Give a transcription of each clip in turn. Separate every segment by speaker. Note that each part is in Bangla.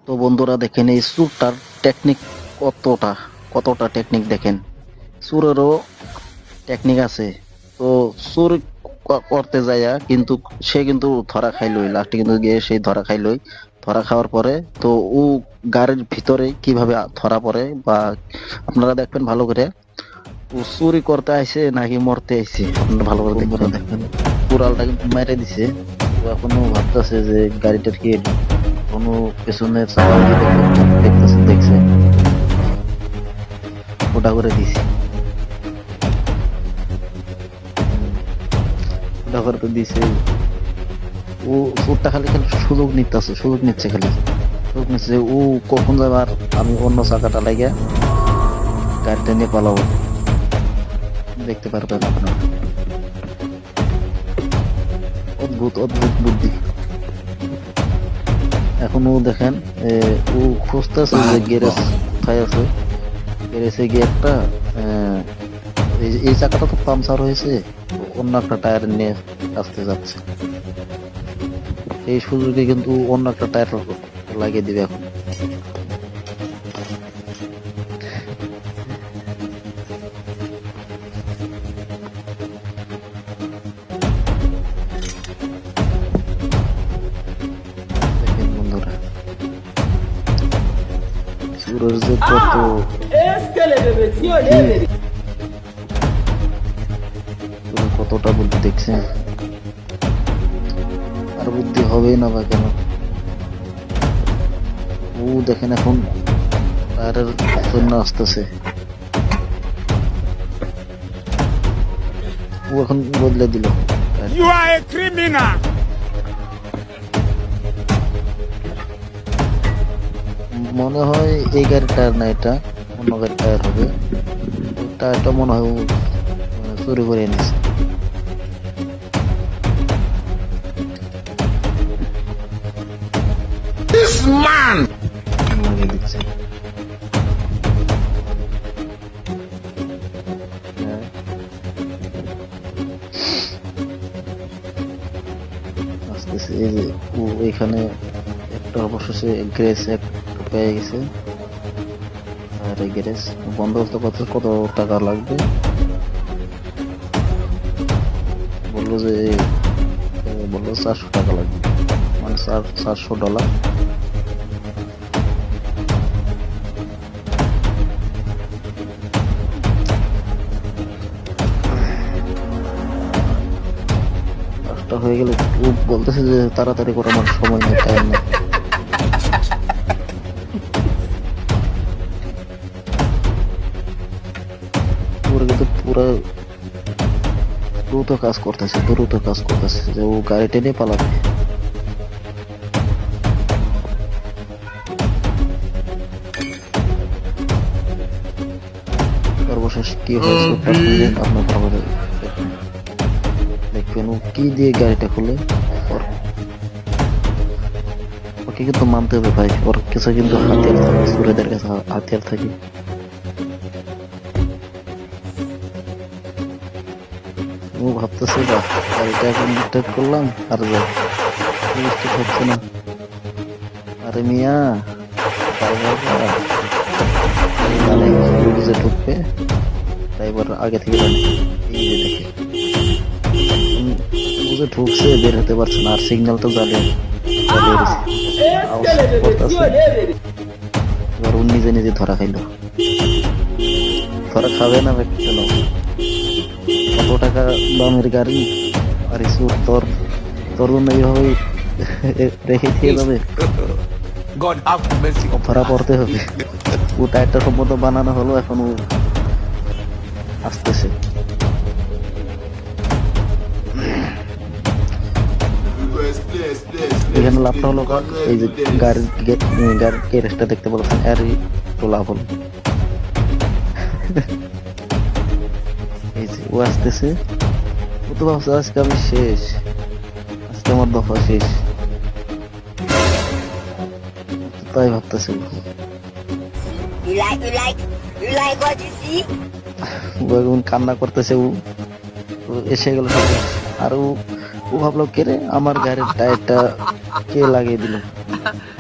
Speaker 1: তো বন্ধুরা দেখেন এই সুরটার টেকনিক কতটা কতটা টেকনিক দেখেন। সুরেরও টেকনিক আছে। তো সুর করতে যাইয়া কিন্তু সে কিন্তু ধরা খাইলই, লাস্টে কিন্তু গিয়ে সেই ধরা খাইলই। ধরা খাওয়ার পরে তো ও গাড়ির ভিতরে কিভাবে ধরা পড়ে বা আপনারা দেখবেন ভালো করে। ও চুরি করতে আইছে নাকি মরতে আইছে আপনারা ভালো করে বন্ধুরা দেখবেন। কুড়ালটা কিন্তু মেরে দিছে। তো এখনো ভাবতেছে যে গাড়িটার কি কোনো পেছনের চাকা দেখতেছে, দেখছে ওটা করে দিছি, ওটা করে তো দিছে। ও ওটা খালি খালি সুযোগ নিতেছে, সুযোগ নিচ্ছে, খালি সুযোগ নিচ্ছে যে ও কখন যাবে আর আমি অন্য চাকাটা লাগিয়ে গাড়িটা নিয়ে পালাবো। দেখতে পারবেন আপনারা, অদ্ভুত অদ্ভুত বুদ্ধি। এখনো দেখেন ও খুঁজতেছে যে গ্যারেজ কোথায় আছে। গ্যারেজে গিয়ে একটা এই চাকাটা তো পাংচার হয়েছে, অন্য একটা টায়ার নিয়ে আসতে যাচ্ছে। এই সুযোগে কিন্তু অন্য একটা টায়ার লাগিয়ে দিবে এখন। দেখেন বন্ধুরা সুরের যে কতটা বুদ্ধি দেখছেন। আর বুদ্ধি হবে না বা কেন। ও দেখেন এখন টায়ারের জন্য আসতেছে। ও এখন বদলে দিল।
Speaker 2: You are a criminal.
Speaker 1: মনে হয় এই গাড়ির টায়ার না, এটা অন্য গাড়ির টায়ার হবে। টায়ারটা মনে হয় ও চুরি করে এনেছে।
Speaker 2: This man.
Speaker 1: লাগিয়ে দিচ্ছে। হ্যাঁ। আসতেছে এই যে ও এখানে একটা অবশেষে গ্যারেজ একটা পেয়ে গেছে। আর এই গ্যারেজ বন্ধ করতে কত কত টাকা লাগবে বললো যে বললো 400 টাকা লাগবে, মানে $400। কাজটা হয়ে গেলে ও বলতেছে যে তাড়াতাড়ি করে, আমার সময় নেই, টাইম নেই। ওরা কিন্তু পুরো দ্রুত কাজ করতেছে, দ্রুত কাজ করতেছে যে ও গাড়ি টেনে পালাবে। সর্বশেষ কি হয়েছে আপনার খবরে দেখবেন। দেখবেন ও কি দিয়ে গাড়িটা খুলে। ওকে কিন্তু মানতে হবে ভাই, ওর কাছে কিন্তু হাতিয়ার থাকে, সুরেদের কাছে হাতিয়ার থাকে। ও ভাবতেছে বা গাড়িটা এখন স্টার্ট করলাম আর যাই, স্টার্ট হচ্ছে না। আরে মিয়া বুঝে ঢুকবে, ড্রাইভার আগে থেকে জানে। এই যে দেখে বুঝে ঢুকছে, বের হতে পারছে না, আর সিগন্যাল তো জ্বালিয়ে এবার ও নিজে নিজে ধরা খাইলো। ধরা খাবে না কেন, কত টাকা দামের গাড়ি। আর সুর তোর তোর জন্য এইভাবে রেখে দিয়ে যাবে,
Speaker 2: God have mercy
Speaker 1: ধরা
Speaker 2: upon us.
Speaker 1: পড়তে হবে। ও টায়ারটা সম্ভবত বানানো হলো, এখন ও আসতেছে। এখানে লাভটা হলো এই যে গাড়ির গ্যারেজটা দেখতে পাচ্ছেন, এরই তো লাভ হলো। এই যে ও আসতেছে, ও তো ভাবছে আজকে আমি শেষ, আজকে আমার দফা শেষ, তাই ভাবতেছে।
Speaker 3: You like what you see?
Speaker 1: ও এখন কান্না করতেছে। ও এসে গেল সব। আর ও ভাবলো কে রে, আমার গাড়ির টায়ারটা কে লাগিয়ে দিল।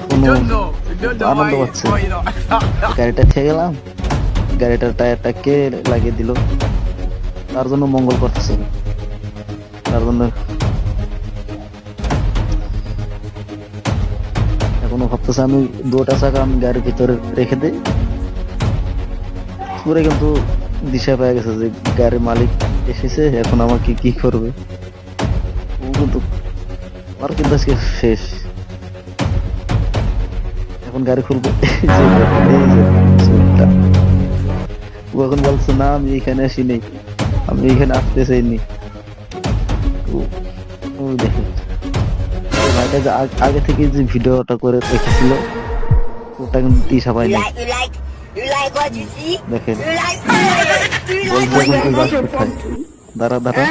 Speaker 1: কোনো
Speaker 2: Don't know. Don't know
Speaker 1: Ananda
Speaker 2: why.
Speaker 1: পাচ্ছে
Speaker 2: Why you know?
Speaker 1: গাড়িটা খেয়ে গেলাম, গাড়িটার টায়ারটা কে লাগিয়ে দিল, তার জন্য মঙ্গল করতেছে, তার জন্য এখনো ভাবতেছে আমি দুটা চাকা আমি গাড়ির ভিতরে রেখে দিই। পুরে কিন্তু দিশা পেয়ে গেছে যে গাড়ির মালিক এসেছে, এখন আমাকে কি করবে। ও কিন্তু আর কিন্তু আজকে শেষ, এখন গাড়ি খুলবে। এই যে দেখেন, এই যে চোরটা। ও এখন বলছে না আমি এখানে আসিনি, আমি এখানে আসতে চাইনি। ওই দেখেন ওই ভাইটা যে আগে থেকে যে ভিডিওটা করে রেখেছিল ওটা কিন্তু দিশা পায় না।
Speaker 3: You like what you see?
Speaker 1: দেখেন
Speaker 3: You like
Speaker 1: বলছে
Speaker 3: what
Speaker 1: এখন
Speaker 3: you
Speaker 1: তুই
Speaker 3: see?
Speaker 1: যাস কোথায়? দাঁড়া দাঁড়া,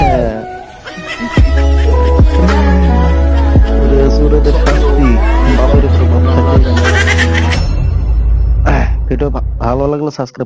Speaker 1: হ্যাঁ সুরেদের শাস্তি বাপের উপর বাপ থাকে। ভিডিও ভালো লাগলে সাবস্ক্রাইব